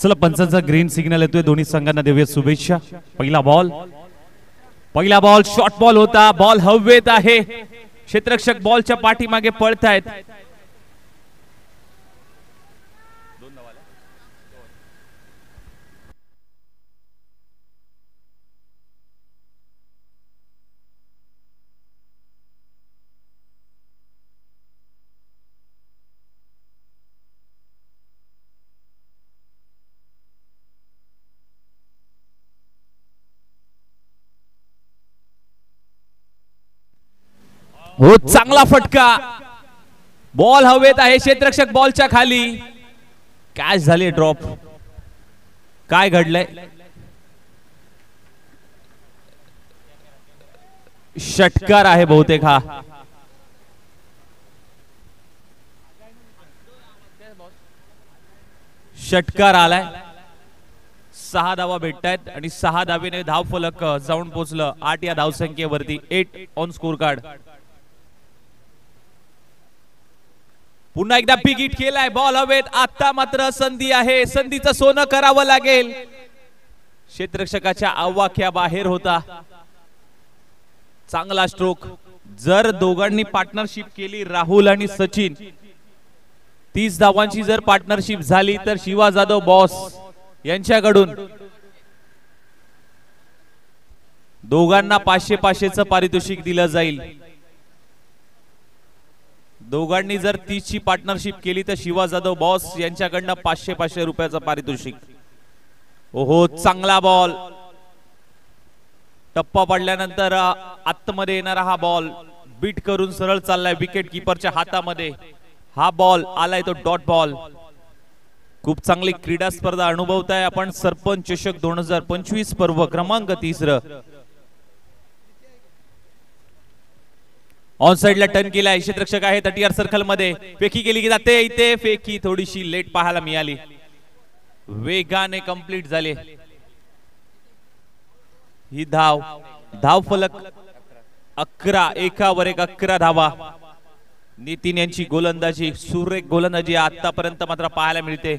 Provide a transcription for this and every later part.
चला पंचांचा green signal येतोय, दोन्ही संघांना देऊया शुभेच्छा। पहिला बॉल शॉर्ट बॉल होता, बॉल हवेत आहे, क्षेत्ररक्षक बॉलच्या पाठीमागे पळतायत। हो, चांगला फटका, बॉल हवेत आहे, क्षेत्ररक्षक बॉलच्या खाली, कॅच झाली, ड्रॉप। काय घडलंय? षटकार आहे बहुतेक हा। षटकार आलाय, 6 धावा भेटतायत आणि 6 धावेने धाव फलक जाऊन पोहोचलं 8 या धावसंख्येवरती, 8 ऑन स्कोर कार्ड। पुन्हा एकदा बिग हिट केलाय, बॉल हवेत, आता मात्र संधी आहे, संधीचं सोनं करावं लागेल। क्षेत्ररक्षकाच्या आवाक्या बाहेर होता, चांगला स्ट्रोक। जर दोघांनी पार्टनरशिप केली, राहुल आणि सचिन, 30 धावांची जर पार्टनरशिप झाली तर शिवा जाधव बॉस यांच्याकडून दोघांना 500-500चं पारितोषिक दिलं जाईल। दोघांनी जर 30 ची पार्टनरशिप केली तर शिवा जाधव बॉस यांच्याकडनं 500-500 रुपयाचं पारितोषिक। ओहो, चांगला बॉल, टप्पा पडल्यानंतर आतमध्ये येणारा हा बॉल बीट करून सरळ चाललाय विकेट किपरच्या हातामध्ये। हा बॉल आलाय तो डॉट बॉल। खूप चांगली क्रीडा स्पर्धा अनुभवताय आपण। सरपंच चषक 2025 पर्व क्रमांक 3। ऑन साइडला टर्न केलाय, क्षेत्ररक्षक आहे तटीआर सर्कल मध्ये, फेकी केली की जाते, इथे फेकी थोडीशी लेट पाहायला मिळाली, वेगाने कंप्लीट झाले। ही धाव फलक 11, एकावर एक 11 धावा। नितीन यांची गोलंदाजी, सुरेख गोलंदाजी आतापर्यंत मात्र पाहायला मिळते।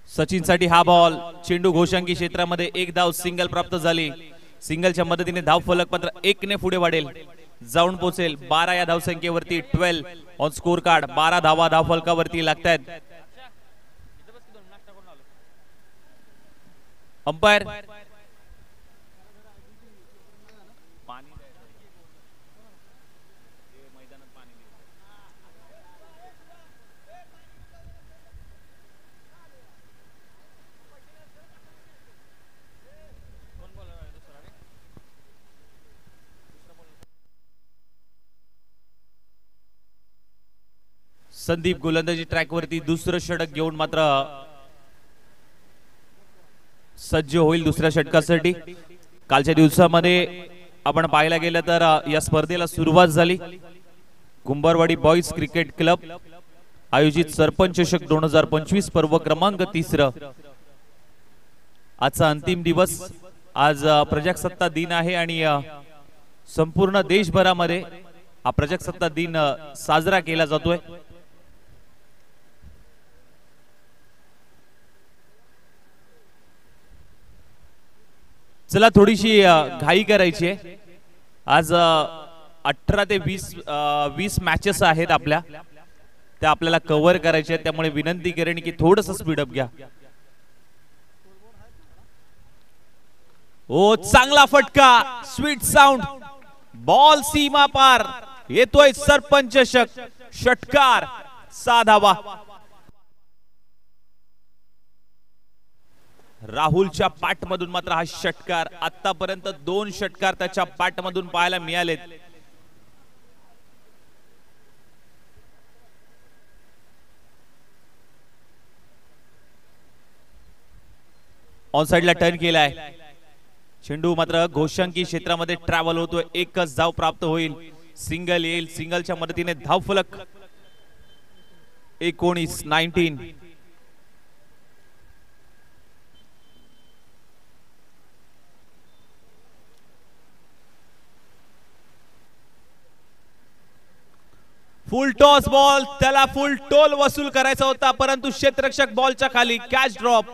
सचिन साठी हा बॉल, चेंडू घोषांकी क्षेत्रामध्ये 1 धाव सिंगल प्राप्त झाली। सिंगलच्या मदतीने धाव फलक मात्र 1 ने पुढे वाढेल, जाऊन पोहोचेल 12 या धावसंख्येवरती। 12 ऑन स्कोर कार्ड, 12 धावा धाव फलकावरती लागतायत। अंपायर संदीप गोलंदाजी ट्रॅक वरती दुसरं षटक घेऊन मात्र सज्ज होईल दुसऱ्या षटकासाठी। कालच्या दिवसामध्ये आपण पाहायला गेलं तर या स्पर्धेला सुरुवात झाली कुंभारवाडी बॉईज क्रिकेट क्लब आयोजित सरपंच चषक 2025 पर्व क्रमांक 3। आजचा अंतिम दिवस, आज प्रजासत्ताक दिन आहे आणि संपूर्ण देशभरामध्ये हा प्रजासत्ताक दिन साजरा केला जातोय। चला थोडीशी घाई करायची आहे। आज 18 ते 20 मॅचेस आहेत आपल्या, त्या आपल्याला कव्हर करायच्या आहेत, त्यामुळे विनंती करेन की थोडंसं स्पीडअप घ्या। ओ, चांगला फटका, स्वीट साऊंड, बॉल सीमा पार, येतोय सरपंच चषक, षटकार, 6 धावा। राहुलच्या पाठमधून मात्र हा षटकार, आतापर्यंत 2 षटकार त्याच्या पाठमधून पाहायला मिळालेत। ऑन साइडला टर्न केलाय, चेंडू मात्र घोषांकी क्षेत्रामध्ये ट्रॅव्हल होतोय, 1च धाव प्राप्त होईल, सिंगल येईल। सिंगलच्या मदतीने धाव फलक 19। फुल टॉस बॉल, त्याला फुल टोल वसूल करायचा होता परंतु क्षेत्ररक्षक बॉलच्या खाली, कॅच ड्रॉप.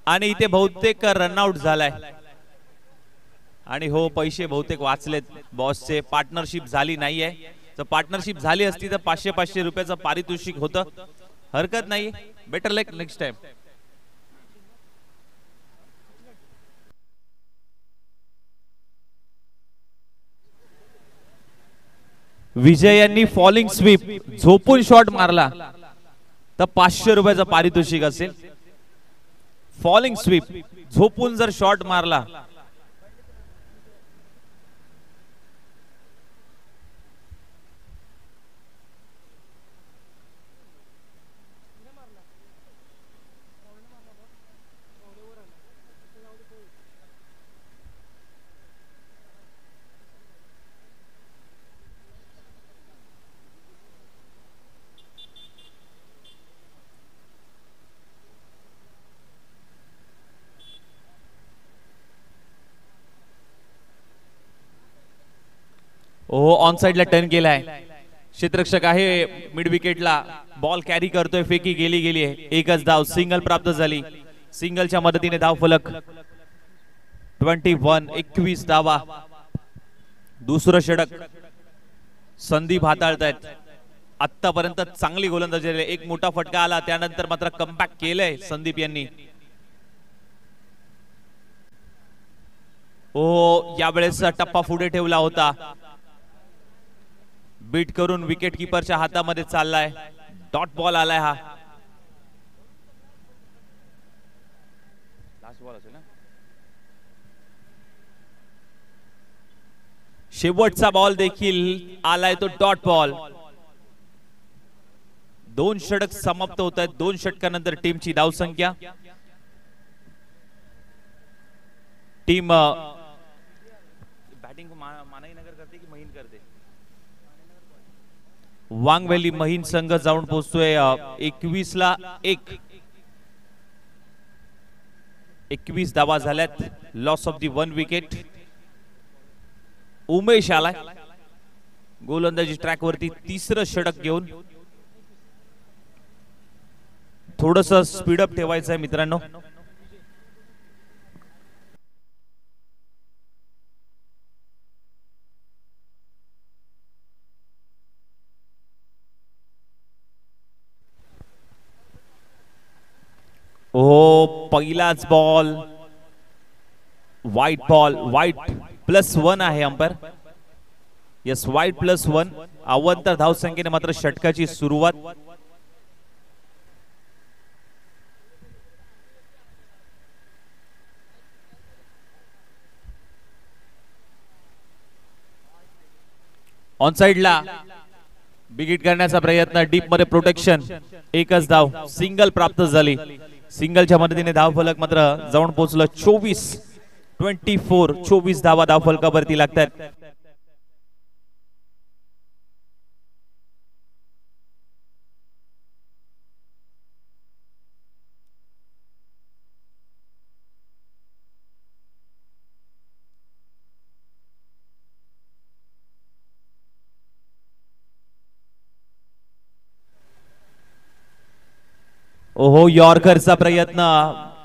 आणि इथे बहुतेक रनआउट झालाय आणि हो पैसे बहुतेक वाचलेत बॉसचे. पार्टनरशिप झाली नाहीये. जर पार्टनरशिप झाली असती तर 500 रुपयाचं पारितोषिक होतं. हरकत नाही, बेटर लक नेक्स्ट टाइम. विजय यांनी फॉलिंग स्वीप झोपून शॉट मारला तर 500 रुपयाचं पारितोषिक असेल. फॉलिंग स्वीप झोपून जर शॉट मारला ओ ऑन साइडला टर्न केलाय. क्षेत्ररक्षक आहे मिड विकेटला, बॉल कॅरी करतोय, फेकी गेली आहे. एकच धाव, सिंगल प्राप्त झाली. सिंगलच्या मदतीने धाव फलक 21 धावा. दुसरं षटक संदीप हाताळतायत. आतापर्यंत चांगली गोलंदाजी झाली. एक मोठा फटका आला त्यानंतर मात्र कमबॅक केलंय संदीप यांनी. ओ यावेळेस टप्पा पुढे ठेवला होता. बीट करून विकेट कीपरच्या हातामध्ये चाललाय. डॉट बॉल आलाय हा. शेवटचा बॉल देखील आलाय तो डॉट बॉल. 2 षटक समाप्त होत आहेत. 2 षटकानंतर टीमची धावसंख्या टीम बॅटिंग मानाईनगर करते की महीन करते. वांगवेली महीन संघ जाऊन पोहोचतोय 21 ला 1. 21 धावा झाल्यात. Loss of the 1 wicket. Umesh आलाय गोलंदाजी ट्रॅक वरती तिसरं षटक घेऊन. थोडस स्पीडअप ठेवायचं आहे मित्रांनो. ओ पहिलाच बॉल व्हाईट बॉल. व्हाईट +1 आहे अंपायर. Yes white +1. अवंतर धाव संख्येने मात्र षटकाची सुरुवात. ऑन साइडला बिगिट करण्याचा प्रयत्न. डीप मध्ये प्रोटेक्शन. एकच धाव, सिंगल प्राप्त झाली. सिंगलच्या मदतीने धाव फलक मात्र जाऊन पोहोचलं 24 धावा धाव फलकावरती लागतात. ओहो यॉर्करचा प्रयत्न.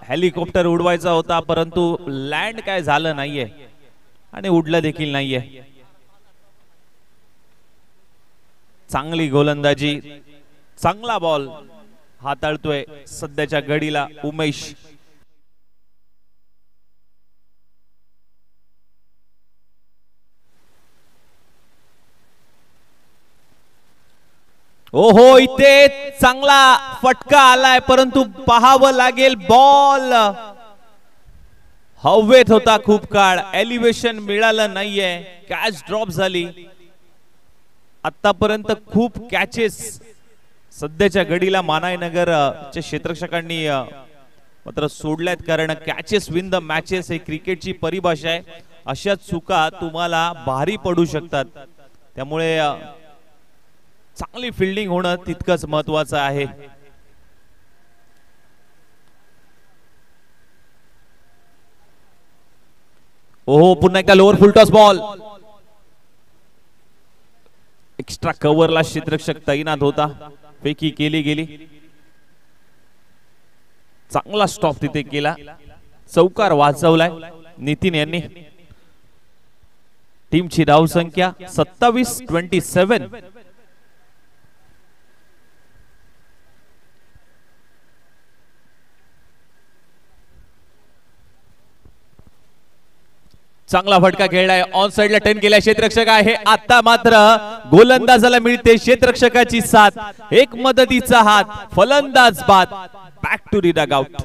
हेलिकॉप्टर उडवायचा होता परंतु लँड काय झालं नाहीये आणि उडलं देखील नाहीये. चांगली गोलंदाजी, चांगला बॉल हाताळतोय सध्याच्या घडीला उमेश. ओहो इथे चांगला फटका आलाय परंतु पाहावं लागेल. बॉल हवेत होता खूप काळ. एलिव्हेशन मिळालं नाहीये. कॅच ड्रॉप झाली. आतापर्यंत खूप कॅचेस सध्याच्या घडीला मानाईनगर च्या क्षेत्ररक्षकांनी मात्र सोडल्यात. कारण कॅचेस विन द मॅचेस हे क्रिकेटची परिभाषा आहे. अशा चुका तुम्हाला भारी पडू शकतात. त्यामुळे चांगली फिल्डिंग होणं तितकंच महत्वाचं आहे. ओहो पुन्हा एकदा lower full toss ball. Extra कव्हरला क्षेत्ररक्षक तैनात होता. फेकी केली गेली. चांगला स्टॉप तिथे केला. चौकार वाजवलाय नितीन यांनी. टीमची धाव संख्या 27-27. चांगला फटका खेळलाय. ऑन साइडला टर्न केलाय क्षेत्ररक्षक आहे. आता मात्र गोलंदाजाला मिळते क्षेत्ररक्षकाची साथ. एक मदतीचा हात. फलंदाज बाद. Back to the dugout.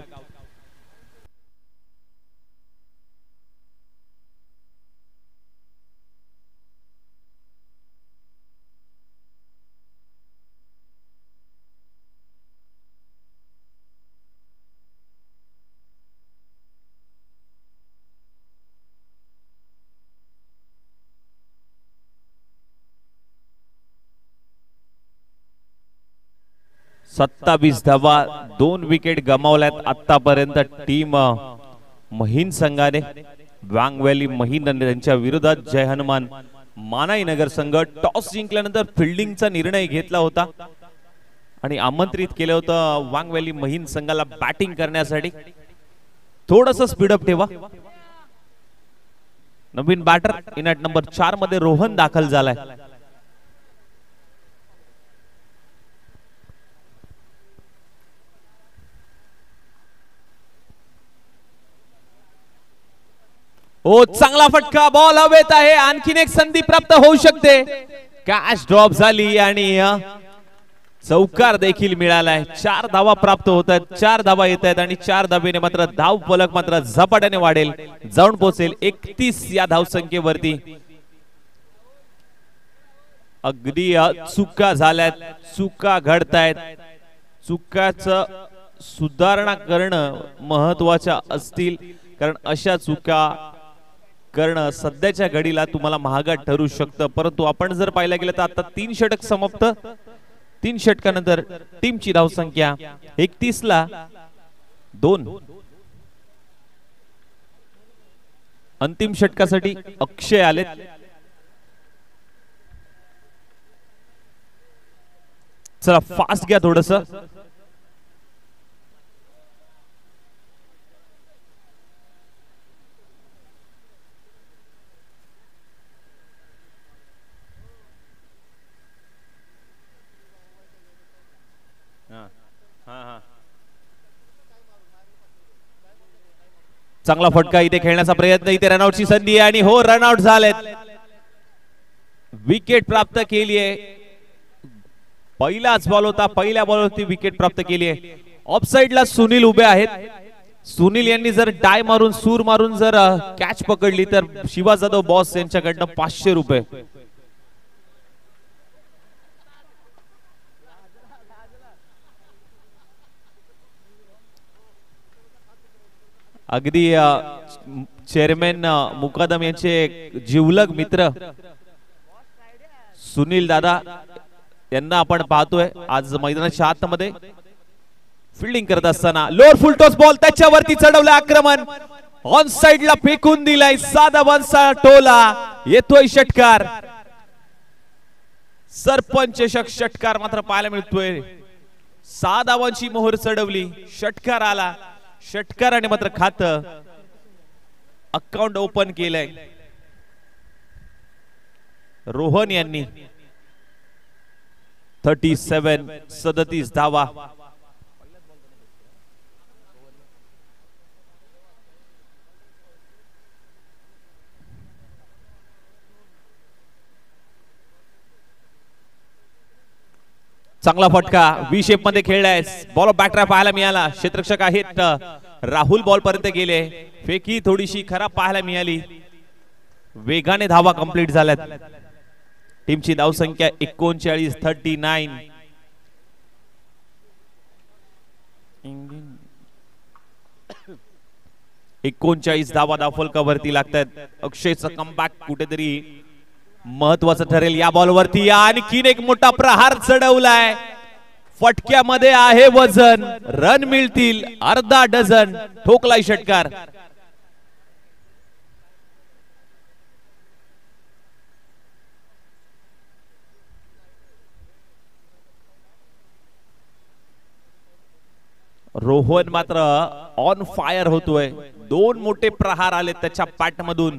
सत्तावीस धावा. 2 विकेट गमावल्यात आतापर्यंत टीम महीन संघाने. वांग व्हॅली महीन यांच्या विरोधात जय हनुमान मानाई नगर संघ टॉस जिंकल्यानंतर फिल्डिंगचा निर्णय घेतला होता आणि आमंत्रित केलं होतं वांग व्हॅली महीन संघाला बॅटिंग करण्यासाठी. थोडस स्पीडअप ठेवा. नवीन बॅटर इनॅट नंबर 4 मध्ये रोहन दाखल झालाय. ओ चांगला फटका. बॉल हवेत आहे. आणखीन एक संधी प्राप्त होऊ शकते. कॅच ड्रॉप झाली आणि चौकार देखील मिळालाय. 4 धावा प्राप्त होत आहेत. 4 धावा येत आहेत आणि 4 धावेने मात्र धाव फलक मात्र झपाट्याने वाढेल. जाऊन पोहोचेल 31 या धाव संख्येवरती. अगदी चुका झाल्यात. चुका घडतायत. चुकाचं सुधारणा करणं महत्वाच्या असतील कारण अशा चुका करणं सध्याच्या घडीला तुम्हाला महागात ठरू शकतं. परंतु आपण जर पाहायला गेलं तर आता 3 षटक समाप्त. 3 षटकानंतर टीमची धाव संख्या 31ला 2. अंतिम षटकासाठी अक्षय आलेत. चला फास्ट घ्या थोडस. चांगला फटका. इथे खेळण्याचा प्रयत्न. इथे रनआउटची संधी आहे आणि हो रनआउट झालेत. विकेट प्राप्त केली आहे. पहिलाच बॉल होता. पहिल्या बॉलवरती विकेट प्राप्त केली आहे. ऑफ साइडला सुनील उभे आहेत. सुनील यांनी जर डाय मारून सूर मारून जर कॅच पकडली तर शिवा जाधव बॉस यांच्याकडनं 500 रुपये. अगदी चेअरमॅन मुकादम यांचे जिवलग मित्र सुनील दादा यांना आपण पाहतोय आज मैदानाच्या आतमध्ये फिल्डिंग करत असताना. लोअर फुल टॉस बॉल त्याच्यावरती चढवलं. आक्रमण ऑन साइडला फेकून दिलाय. साधा बनसा टोला. येतोय षटकार. सरपंच षटकार मात्र पाहायला मिळतोय. 6 धावांची मोहर चढवली. षटकार आला. षटकाराने मात्र खातं अकाउंट ओपन केलंय रोहन यांनी. 37 धावा. चांगला फटका. व्ही शेप मध्ये खेळलाय. बॉल ऑफ बॅकड्राफ्ट पाहायला मिळाला. क्षेत्ररक्षक आहेत राहुल बॉल पर्यंत गेले. फेकी थोडीशी खराब पाहायला मिळाली. वेगाने धावा कंप्लीट झाल्यात. टीमची धाव संख्या 39. 39 धावा धावफलकावरती लागतात. अक्षयचं कमबॅक कुठेतरी महत्वाचं ठरेल. या बॉलवरती आणखीन एक मोठा प्रहार चढवलाय. फटक्यामध्ये आहे वजन. रन मिळतील अर्धा डझन. ठोकलाय षटकार. रोहन मात्र ऑन फायर होतोय, दोन मोठे प्रहार आले त्याच्या पॅट मधून.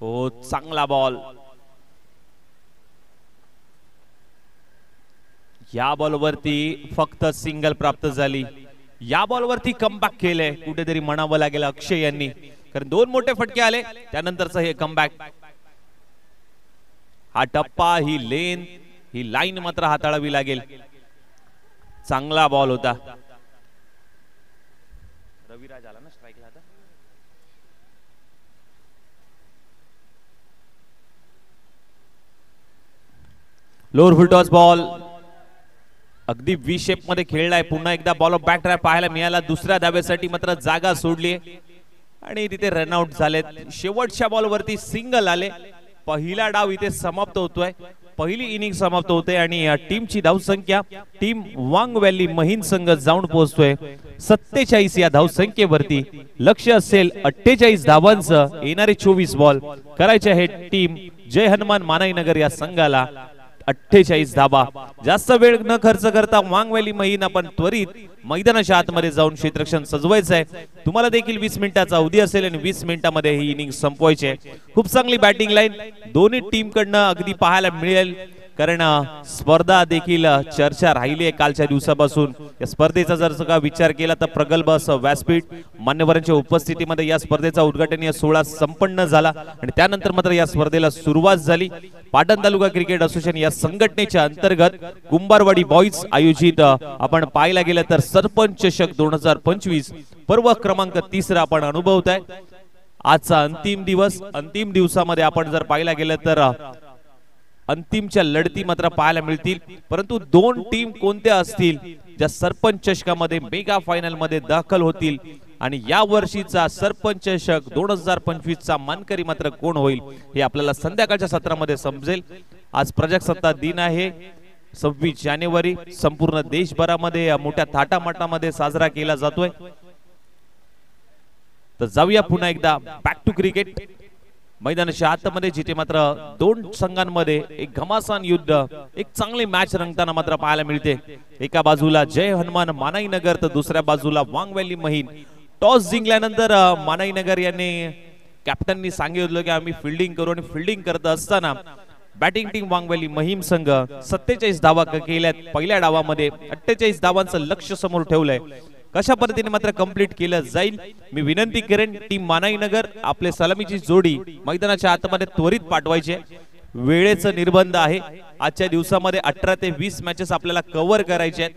हो, चांगला बॉल. या बॉलवरती फक्त सिंगल प्राप्त झाली. या बॉलवरती कमबॅक केलंय कुठेतरी म्हणावं लागेल अक्षय यांनी, कारण दोन मोठे फटके आले त्यानंतरच हे कमबॅक. हा टप्पा, ही लेन, ही लाईन मात्र हाताळावी लागेल. चांगला बॉल होता. रविराज आला ना स्ट्राईकला आता. लोअर फुल टॉस बॉल अगदी व्ही शेप मध्ये खेळलाय. पुन्हा एकदा बॉल ऑफ बॅक ड्राइव्ह पाहायला मिळाला. दुसऱ्या धाब्यासाठी मात्र जागा सोडली आणि तिथे रनआउट झालेत. शेवटच्या बॉलवरती सिंगल आले. पहिला डाव इथे समाप्त होतोय, पहिली इनिंग समाप्त होते आणि टीमची धावसंख्या टीम वांग व्हॅली महिन संघ जाऊन पोहोचतोय 47 या धावसंख्येवरती. लक्ष्य असेल 48 धावांचं. येणारे 24 बॉल करायचे आहेत टीम जय हनुमान मानाईनगर या संघाला 48 धाबा. जास्त वेळ न खर्च करता वांग व्हॅली महिन आपण त्वरित मैदानाच्या आतमध्ये जाऊन क्षेत्ररक्षण सजवायचं आहे. तुम्हाला देखील 20 मिनिटाचा अवधी असेल आणि 20 मिनिटांमध्ये ही इनिंग संपवायची आहे. खूप चांगली बॅटिंग लाईन दोन्ही टीम कडनं अगदी पाहायला मिळेल, कारण स्पर्धा देखील चर्चा राहिली आहे कालच्या दिवसापासून. या स्पर्धेचा जर का विचार केला तर प्रगल्भ असं व्यासपीठ मान्यवरांच्या उपस्थितीमध्ये या स्पर्धेचा उद्घाटनीय सोहळा संपन्न झाला आणि त्यानंतर मात्र या स्पर्धेला सुरुवात झाली. पाटण तालुका क्रिकेट असोसिएशन या संघटनेच्या अंतर्गत कुंभारवाडी बॉईज आयोजित आपण पाहायला गेलं तर सरपंच चषक 2025 पर्व क्रमांक 3 आपण अनुभवताय. आजचा अंतिम दिवस. अंतिम दिवसामध्ये आपण जर पाहायला गेलं तर अंतिमच्या लढती मात्र पाहायला मिळतील, परंतु दोन टीम कोणत्या असतील ज्या सरपंच चषकामध्ये मेगा फायनल मध्ये दाखल होतील आणि या वर्षीचा सरपंच चषक 2025 चा मानकरी मात्र कोण होईल हे आपल्याला संध्याकाळच्या सत्रामध्ये समजेल. आज प्रजासत्ताक दिन आहे, 26 जानेवारी. संपूर्ण देशभरामध्ये मोठ्या थाटामाटामध्ये साजरा केला जातोय. तर जाऊया पुन्हा एकदा बॅक टू क्रिकेट मैदानाच्या आतमध्ये, जिथे मात्र दोन संघांमध्ये एक घमासान युद्ध, एक चांगली मॅच रंगताना मात्र पाहायला मिळते. एका बाजूला जय हनुमान मानाईनगर तर दुसऱ्या बाजूला वांग व्हॅली महिन. टॉस जिंकल्यानंतर मानाईनगर यांनी कॅप्टननी सांगितलं की आम्ही फिल्डिंग करू आणि फिल्डिंग करत असताना बॅटिंग टीम वांग व्हॅली महिम संघ 47 धावा केल्यात. पहिल्या डावामध्ये 48 धावांचं लक्ष्य समोर ठेवलंय. कशा पद्धतीने मात्र कंप्लीट केलं जाईल मी विनंती करेन टीम मानाईनगर आपले सलामीची जोडी मैदानाच्या आतमध्ये त्वरित पाठवायचे. वेळेचं निर्बंध आहे. आजच्या दिवसामध्ये 18 ते 20 मॅचेस आपल्याला कव्हर करायचे आहेत,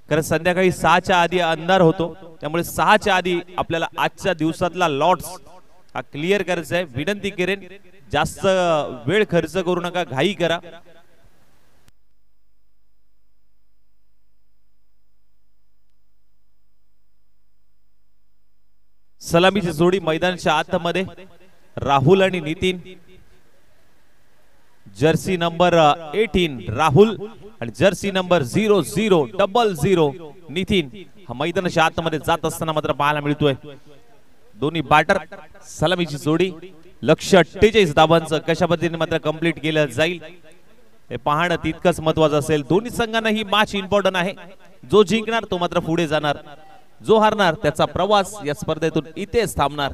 कारण संध्याकाळी 6च्या आधी अंधार होतो. त्यामुळे 6च्या आधी आपल्याला आजच्या दिवसातला लॉट्स हा क्लिअर करायचा आहे. विनंती करेन जास्त वेळ खर्च करू नका, घाई करा. सलामीची जोडी मैदानाच्या आतमध्ये राहुल आणि नितीन. जर्सी नंबर 18 राहुल आणि जर्सी नंबर 0000 नितीन हा मैदानाच्या आतमध्ये जात असताना मात्र पाहायला मिळतोय. दोन्ही बॅटर सलामीची जोडी. लक्ष्य 48 धावांचं कशा पद्धतीने मात्र कंप्लीट केलं जाईल हे पाहणं तितकंच महत्वाचं असेल. दोन्ही संघांना ही मॅच इम्पॉर्टंट आहे. जो जिंकणार तो मात्र पुढे जाणार, जो हारणार त्याचा प्रवास या स्पर्धेतून इथेच थांबणार.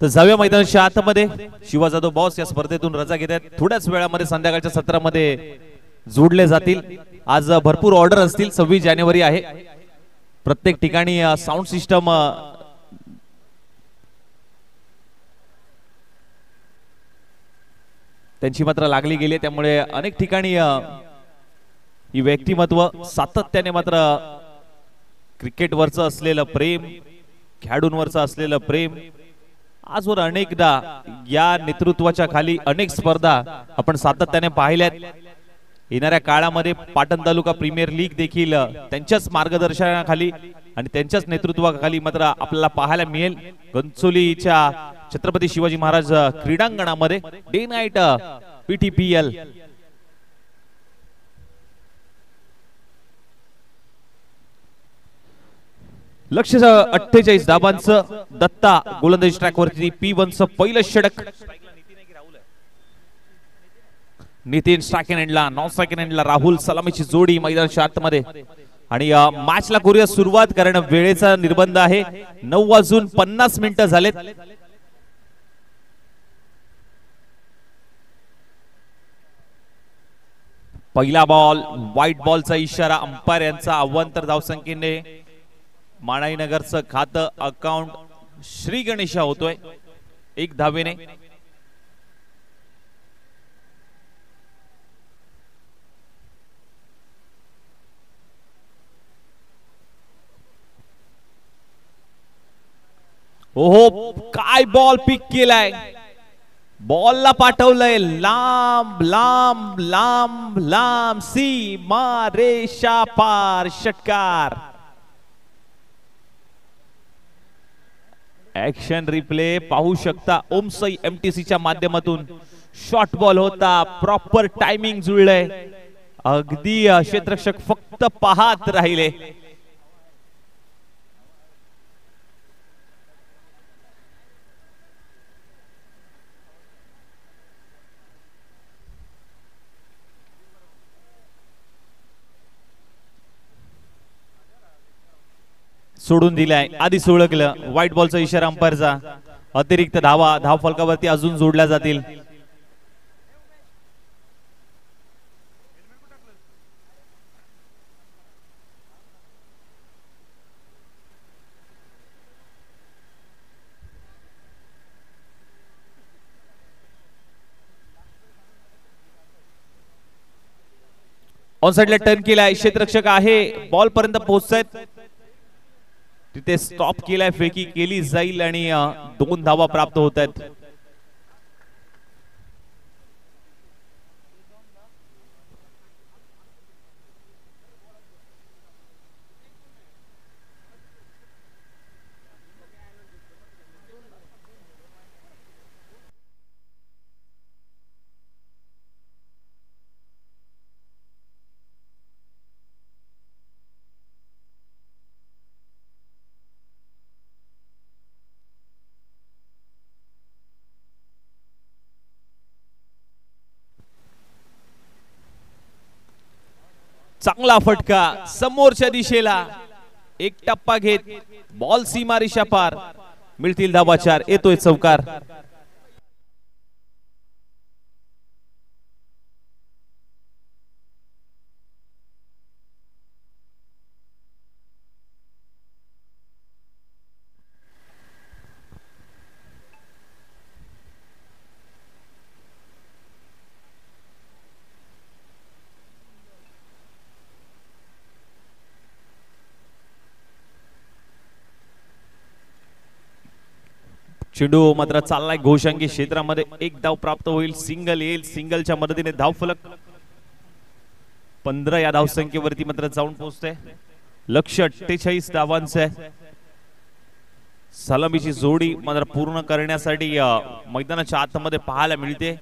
तर जाऊया मैदानाच्या आतमध्ये. शिवा जाधव बॉस या स्पर्धेतून रजा घेतात. थोड्याच वेळामध्ये संध्याकाळच्या सत्रामध्ये जोडले जातील। आज भरपूर ऑर्डर असतील, 26 जानेवारी आहे, प्रत्येक ठिकाणी साऊंड सिस्टम त्यांची मात्र लागली गेली, त्यामुळे अनेक ठिकाणी ही व्यक्तिमत्व सातत्याने मात्र क्रिकेटवरचं असलेलं प्रेम, खेळाडूंवरचं असलेलं प्रेम आजवर अनेकदा या नेतृत्वाच्या खाली अनेक स्पर्धा आपण सातत्याने पाहिल्यात। येणाऱ्या काळामध्ये पाटण तालुका प्रीमियर लीग देखील त्यांच्याच मार्गदर्शनाखाली आणि त्यांच्याच नेतृत्वाखाली मात्र आपल्याला पाहायला मिळेल। गंचोलीच्या छत्रपती शिवाजी महाराज क्रीडांगणामध्ये डे नाईट पीटीपीएल लक्ष 48 धाबांचं दत्ता गोलंदाजी ट्रॅक वरती P1चं पहिलं षटक। नितीन स्ट्राइक एंडला, नॉन स्ट्राइक एंडला राहुल सलामीची जोडी मैदानाच्या आतमध्ये आणि मॅचला करूया सुरुवात, कारण वेळेचा निर्बंध आहे। 9:50 झालेत। पहिला बॉल व्हाईट बॉलचा इशारा, अंपायर यांचा अवांतर धावसंख्येने माणाईनगरचं खातं अकाउंट श्री गणेशा होतोय 1 धावेने। ओहो, काय बॉल पिक केलाय, बॉलला पाठवलंय लांब लांब लांब लांब, सीमा रेषा पार, षटकार। ऍक्शन रिप्ले पाहू शकता ओमसई एमटीसीच्या माध्यमातून। शॉर्ट बॉल होता, प्रॉपर टायमिंग जुळलंय, अगदी क्षेत्ररक्षक फक्त पाहत राहिले। सोडून दिलाय, आधी सोळकलं, व्हाईट बॉलचा इशारा अंपायरचा, अतिरिक्त धावा धाव फलकावरती अजून जोडल्या जातील। ऑन साइडला टर्न केलाय, क्षेत्ररक्षक आहे, बॉल पर्यंत पोहोचतायत, तिथे स्टॉप केलाय, फेकी केली जाईल आणि 2 धावा प्राप्त होत आहेत। चांगला फटका समोरच्या दिशेला, एक टप्पा घेत बॉल सीमारेषा पार, मिळतील धावा 4, येतोय चौकार। चेंडू मात्र चाललाय घोषांगी क्षेत्रामध्ये, 1 धाव प्राप्त होईल, सिंगल येईल, सिंगलच्या मदतीने धाव फलक 15 या धावसंख्येवरती मात्र जाऊन पोहोचते। लक्ष्य 48 धावांचं आहे। सलामीची जोडी मात्र पूर्ण करण्यासाठी मैदानाच्या आतमध्ये पाहायला मिळते।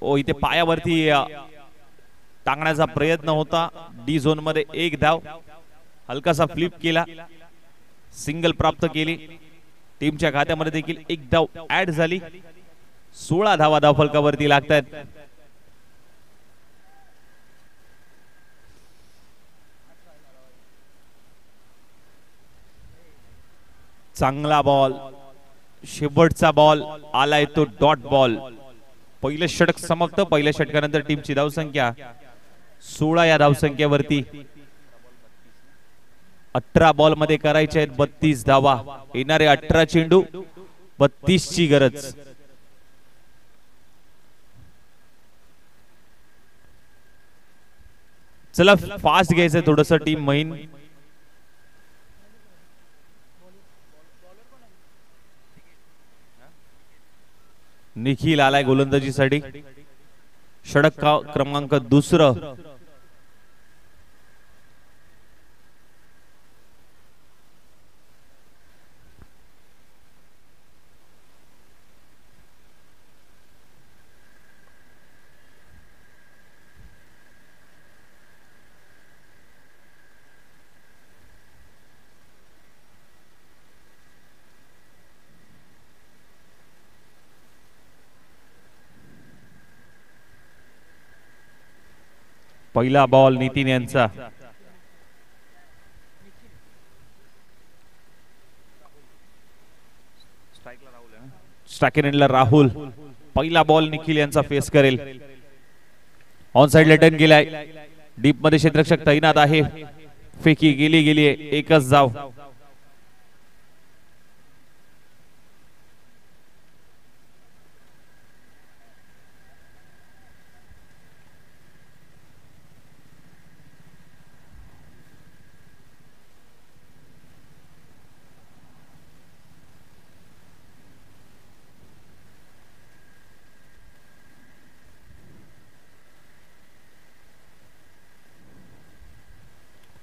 ओ, इथे पायावरती टांगण्याचा प्रयत्न होता, डी झोन मध्ये 1 धाव, हलकासा फ्लिप केला, सिंगल प्राप्त केली, टीमच्या खात्यामध्ये देखील 1 धाव ऍड झाली, 16 धावा धाव फलकावरती लागतात। चांगला बॉल, शेवटचा बॉल आलाय तो डॉट बॉल, पहिलं षटक समाप्त. पहिल्या षटकानंतर टीमची धावसंख्या 16 या धावसंख्येवरती. 18 बॉल मध्ये करायचे आहेत 32 धावा. येणारे 18 चेंडू 32 ची गरज. चला फास्ट घ्यायचंय थोडस टीम महिन. निखिल आलाय गोलंदाजीसाठी. षटक क्रमांक 2. पहिला बॉल नितीन यांचा. स्ट्राइक राहुल. पहिला बॉल निखिल यांचा फेस करेल. ऑन साइड लटन गेलाय. डीप मध्ये क्षेत्ररक्षक तैनात आहे. फेकी गेली एकच धाव.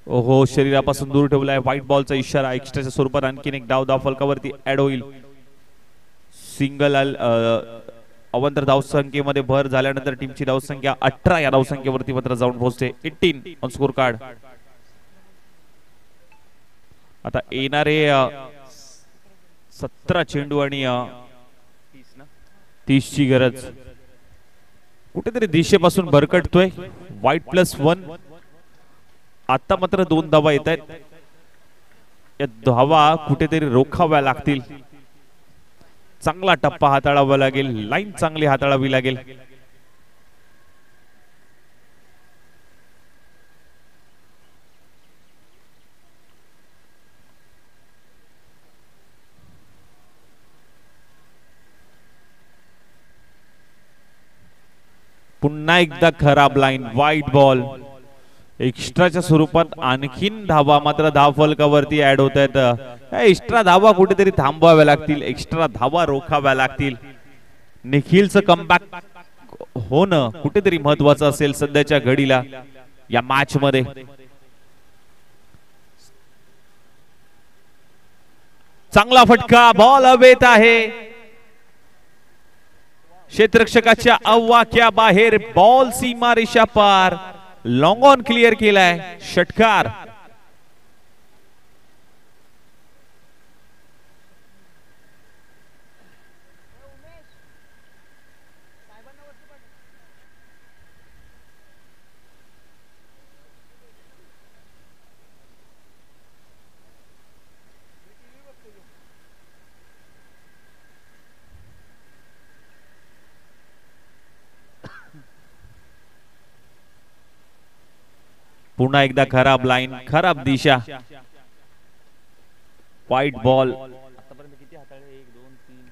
ओहो, शरीरापासून दूर ठेवलाय. व्हाईट बॉलचा इशारा. एक्स्ट्राच्या स्वरूपात आणखीन एक धाव फलकावरती ऍड होईल. सिंगल अवंतर धावसंख्येमध्ये भर झाल्यानंतर टीमची धावसंख्या 18 या धावसंख्येवरती मात्र जाऊन पोहोचते. 18 ऑन स्कोर कार्ड. आता येणारे 17 चेंडू आणि 30 ची गरज. कुठेतरी दिशेपासून भरकटतोय. व्हाईट +1. आता मात्र 2 धावा येत आहेत. या धावा कुठेतरी रोखाव्या लागतील. चांगला टप्पा हाताळावा लागेल. लाईन चांगली हाताळावी लागेल. पुन्हा एकदा खराब लाईन. White ball. एक्स्ट्राच्या स्वरूपात आणखीन धावा मात्र धाव फलकावरती ऍड होत आहेत. एक्स्ट्रा धावा कुठेतरी थांबवाव्या लागतील. एक्स्ट्रा धावा रोखाव्या लागतील. निखिलचं कमबॅक होणं कुठेतरी महत्वाचं असेल सध्याच्या घडीला या मॅच मध्ये. चांगला फटका. बॉल हवेत आहे. क्षेत्ररक्षकाच्या अवाक्या बाहेर. बॉल सीमा रेषा पार. लॉंग ऑन क्लिअर केलाय. षटकार. पुन्हा एकदा खराब लाईन. खराब दिशा. White ball. आतापर्यंत किती हाताळले? 1 2 3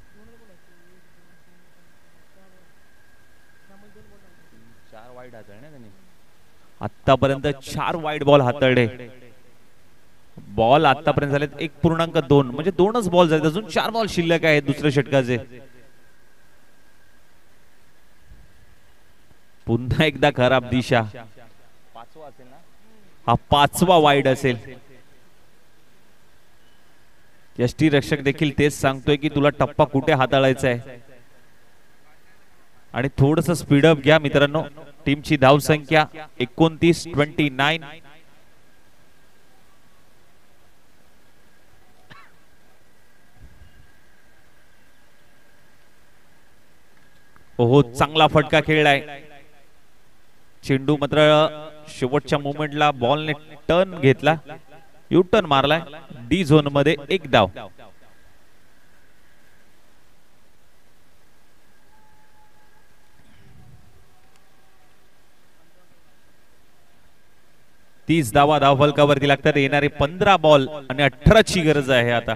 4 वाईड हाताळले ना त्यांनी. आतापर्यंत 4 वाईड बॉल हाताळले. बॉल आतापर्यंत झालेत 1.2 म्हणजे 2च बॉल झालेत. अजून 4 बॉल शिल्लक आहेत दुसऱ्या षटकाचे. पुन्हा एकदा खराब दिशा. 5वा असेल ना? हा 5वा वाईड असेल. यष्टी रक्षक देखील तेच सांगतोय की तुला टप्पा कुठे हाताळायचा आहे आणि थोडंसं स्पीडअप घ्या मित्रांनो. टीमची धावसंख्या 29. ओहो, चांगला फटका खेळलाय. चेंडू मात्र शेवटच्या मोमेंटला बॉलने टर्न घेतला. यू टर्न मारलाय. डी झोन मध्ये 1 धाव. 30 धावा धावफलकावरती लागतात. येणारे 15 बॉल आणि 18 ची गरज आहे आता.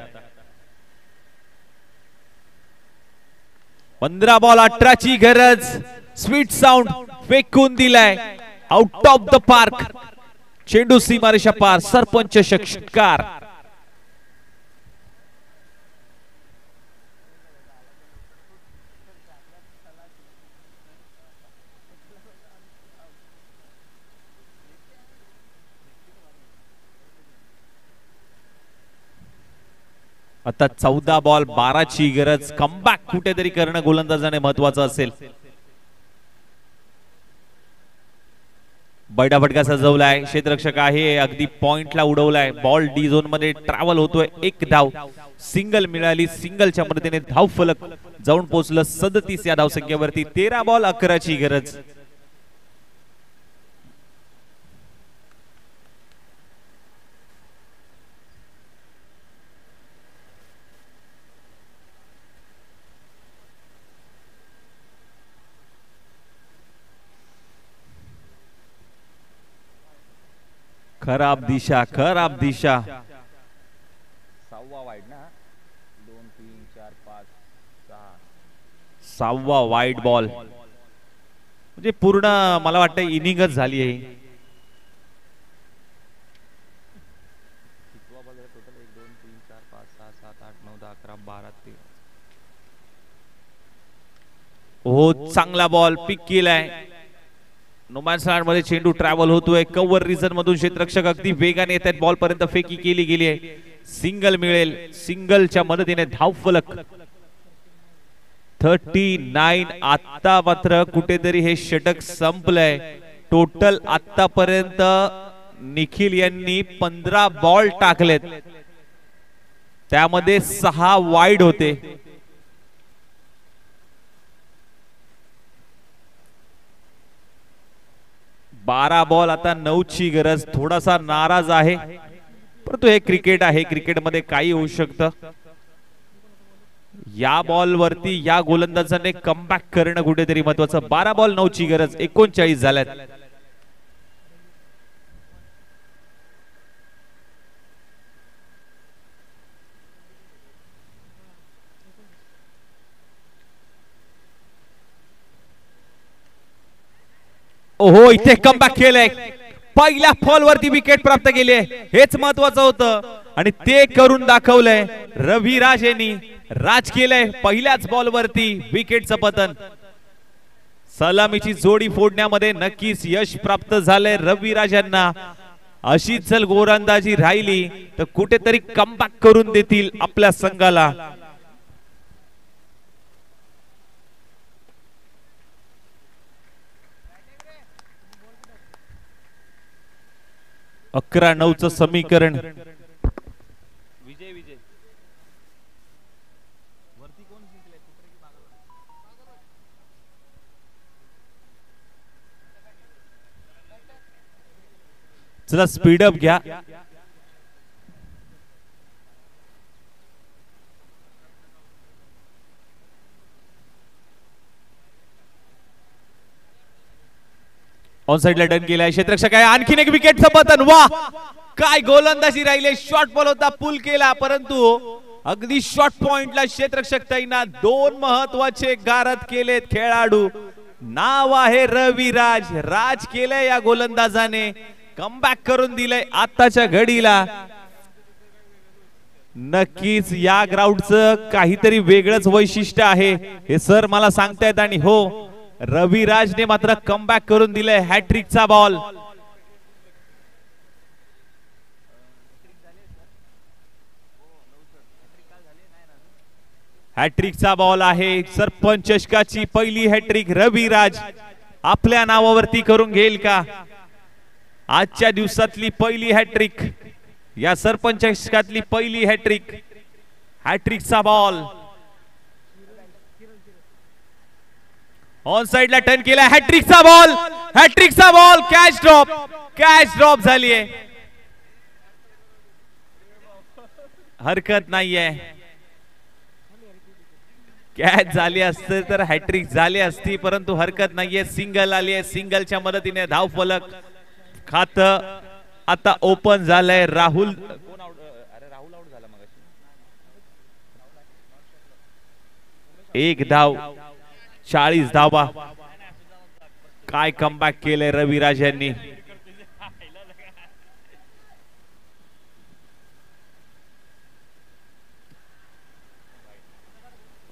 15 बॉल 18 ची गरज. स्वीट साऊंड फेकून दिलाय आउट ऑफ द पार्क. चेंडू सीमारेषा पार. सरपंच षटकार. आता 14 बॉल 12 ची गरज. कमबॅक कुठेतरी करणं गोलंदाजाने महत्वाचं असेल. बैठा फटका सजवलाय. क्षेत्ररक्षक आहे अगदी पॉइंटला उडवलाय. बॉल डी झोन मध्ये ट्रॅव्हल होतोय. एक धाव सिंगल मिळाली. सिंगलच्या मदतीने धाव फलक जाऊन पोहोचलं 37 या धावसंख्येवरती. 13 बॉल 11 ची गरज. खराब दिशा, खराब दिशा. 6वा वाईड ना. 2 3 4 5 6. 6वा वाईड बॉल म्हणजे पूर्ण मला वाटतं इनिंगच झाली आहे. टोटल 1 2 3 4 5 6 7 8 9 10 11 12 13. हो चांगला बॉल पिक केलाय. नोमॅन्स लँड मध्ये चेंडू ट्रॅव्हल होतोय. कव्हर रिजन मधून क्षेत्ररक्षक अगदी वेगाने येतात. बॉल पर्यंत फेकी केली गेली आहे. सिंगल मिळेल. सिंगलच्या मदतीने धाव फलक 39. आता मात्र कुठेतरी हे षटक संपलंय. टोटल आतापर्यंत निखिल यांनी 15 बॉल टाकलेत. त्यामध्ये 6 वाईड होते. बारा बॉल आता 9 ची गरज. थोडासा नाराज आहे परंतु हे क्रिकेट आहे. क्रिकेटमध्ये काही होऊ शकतं. या बॉल वरती या गोलंदाजाने कमबॅक करणं कुठेतरी महत्वाचं. 12 बॉल 9 ची गरज. 39 झाल्यात. ओहो इथे कमबॅक केलंय. पहिल्या फॉल वरती विकेट प्राप्त केली. हेच महत्वाचं होतं आणि ते करून दाखवलंय रविराज यांनी. राज केलंय पहिल्याच बॉल वरती विकेटचं पतन. सलामीची जोडी फोडण्यामध्ये नक्कीच यश प्राप्त झालंय रविराज यांना. अशीच जर गोलंदाजी राहिली तर कुठेतरी कमबॅक करून देतील आपल्या संघाला. अकरा 9चं समीकरण. विजय विजय वरती कोण जिंकले? चला स्पीड अप घ्या. ऑन साइडला डन केलाय. क्षेत्ररक्षक आहे. आणखीन एक विकेटचं पतन. वा काय गोलंदाजी राहिले. शॉर्ट बॉल होता पुल केला परंतु अगदी शॉर्ट पॉइंटला क्षेत्ररक्षक तैनात. 2 महत्वाचे गारद केलेत खेळाडू. नाव आहे रविराज. राज केलंय या गोलंदाजाने. कमबॅक करून दिलंय आताच्या घडीला. नक्कीच या ग्राउंडचं काहीतरी वेगळंच वैशिष्ट्य आहे हे सर मला सांगतायत. आणि हो रविराजने मात्र कमबॅक करून दिलंय. हॅट्रिकचा बॉल. हॅट्रिकचा बॉल आहे. सरपंच चषकाची पहिली हॅट्रिक रविराज आपल्या नावावरती करून घेईल का? आजच्या दिवसातली पहिली हॅट्रिक. या सरपंच चषकातली पहिली हॅट्रिक. हॅट्रिकचा बॉल ऑन साइडला टर्न केला. हॅट्रिकचा बॉल. हॅट्रिकचा ball. Catch drop. Catch drop झालीये. हरकत नाहीये. कॅच झाली असते तर हॅट्रिक झाली असती परंतु हरकत नाहीये. सिंगल आली आहे. सिंगलच्या मदतीने धाव फलक खातं आता ओपन झालंय. राहुल एक धाव 40 धावा. काय कमबॅक केलंय रविराज यांनी.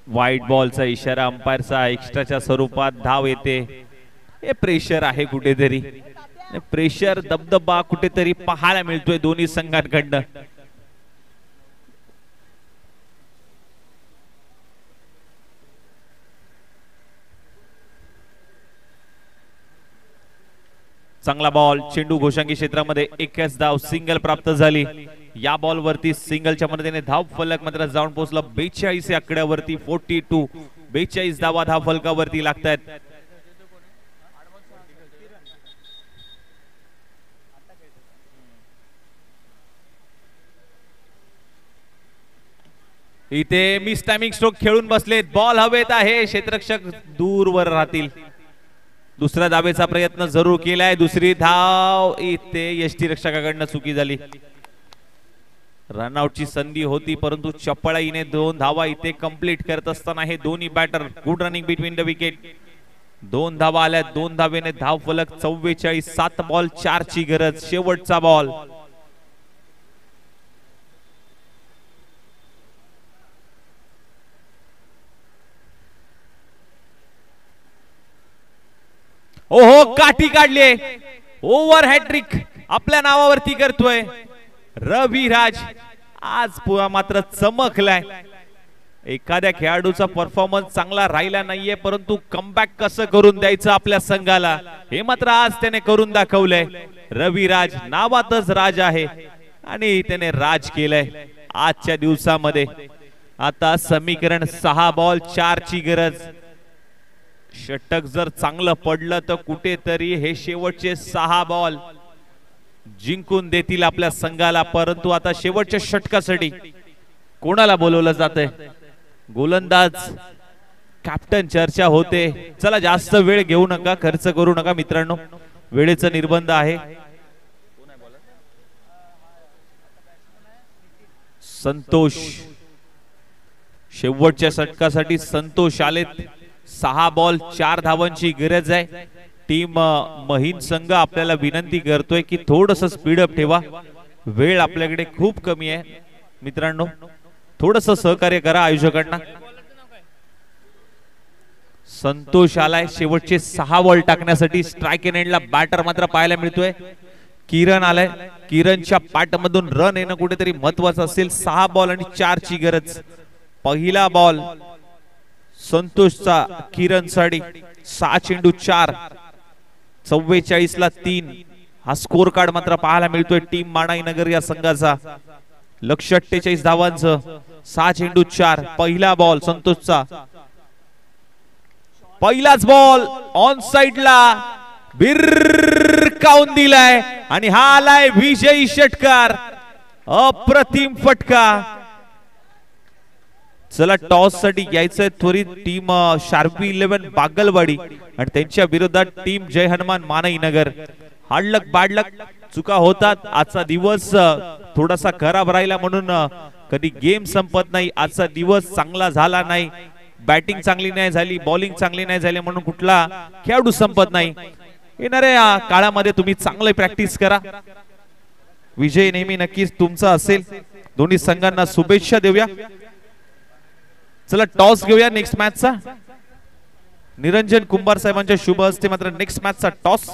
व्हाईट बॉलचा इशारा अंपायरचा. एक्स्ट्राच्या स्वरूपात धाव येते. हे प्रेशर आहे कुठेतरी. प्रेशर दबदबा कुठेतरी पाहायला मिळतोय दोन्ही संघांकडनं. चांगला बॉल. चेंडू घोषांगी क्षेत्रामध्ये 21 धाव. सिंगल प्राप्त झाली. या बॉल वरती सिंगलच्या मदतीने धाव फलक मात्र जाऊन पोहोचला 42 या आकड्यावरती. 42 42 धावा धाव फलकावरती लागतात. इथे मिस टायमिंग स्ट्रोक खेळून बसलेत. बॉल हवेत आहे. क्षेत्ररक्षक दूरवर राहतील. दुसऱ्या धावेचा प्रयत्न जरूर केलाय. दुसरी धाव इथे यष्टीरक्षकाकडनं चुकी झाली. रनआउटची संधी होती परंतु चपळाईने 2 धावा इथे कंप्लीट करत असताना हे दोन्ही batter good running between the wicket. 2 धावा आल्या. 2 धावेने धाव फलक 44. 7 बॉल 4 ची गरज. शेवटचा बॉल. ओहो काठी काढली. ओव्हर हॅट्रिक आपल्या नावावरती करतोय रविराज. आज मात्र चमकलाय. एखाद्या खेळाडूचा परफॉर्मन्स चांगला राहिला नाहीये परंतु कमबॅक कसं करून द्यायचं आपल्या संघाला हे मात्र आज त्याने करून दाखवलंय. रविराज नावातच राज आहे आणि त्याने राज केलंय आजच्या दिवसामध्ये. आता समीकरण 6 बॉल 4 ची गरज. षटक जर चांगलं पडलं तर कुठेतरी हे शेवटचे 6 बॉल जिंकून देतील आपल्या संघाला. परंतु आता शेवटच्या षटकासाठी कोणाला बोलवलं जातंय. गोलंदाज कॅप्टन चर्चा होते. चला जास्त वेळ घेऊ नका. खर्च करू नका मित्रांनो. वेळेचा निर्बंध आहे. संतोष शेवटच्या षटकासाठी संतोष आलेत. 6 बॉल 4 धावांची गरज आहे. टीम महिन संघ आपल्याला विनंती करतोय की थोडंसं स्पीडअप ठेवा. वेळ आपल्याकडे खूप कमी आहे मित्रांनो. थोडंसं सहकार्य करा आयोजकांना. संतोष आलाय शेवटचे 6 बॉल टाकण्यासाठी. स्ट्राइक इन एंडला बॅटर मात्र पाहायला मिळतोय. किरण आलाय. किरणच्या पाठमधून रन येणं कुठेतरी महत्वाचं असेल. 6 बॉल आणि 4 ची गरज. पहिला बॉल संतोषचा किरण साठी. 6 चेंडू 4. 44 ला 3 हा स्कोर कार्ड मात्र पाहायला मिळतोय टीम माणाई नगर या संघाचा. लक्ष 48 धावांचं. 6 चेंडू 4. पहिला बॉल संतोषचा. पहिलाच बॉल ऑन साइडला बिरकावून दिलाय आणि हा आलाय विजयी षटकार. अप्रतिम फटका. चला टॉस साठी यायचंय त्वरित टीम शार्पी 11 बागलवाडी आणि त्यांच्या विरोधात टीम जय हनुमान मानाई नगर. हाडलक बाडलक चुका होतात. आजचा दिवस थोडासा खराब राहिला म्हणून कधी गेम संपत नाही. आजचा दिवस चांगला झाला नाही. बॅटिंग चांगली नाही झाली, बॉलिंग चांगली नाही झाली म्हणून कुठला खेळाडू संपत नाही. येणाऱ्या काळामध्ये तुम्ही चांगले प्रॅक्टिस करा. विजय नेहमी नक्कीच तुमचा असेल. दोन्ही संघांना शुभेच्छा देऊया. चला टॉस घेऊया नेक्स्ट मॅचचा. निरंजन कुंभार साहेबांच्या शुभ हस्ते मात्र नेक्स्ट मॅचचा टॉस.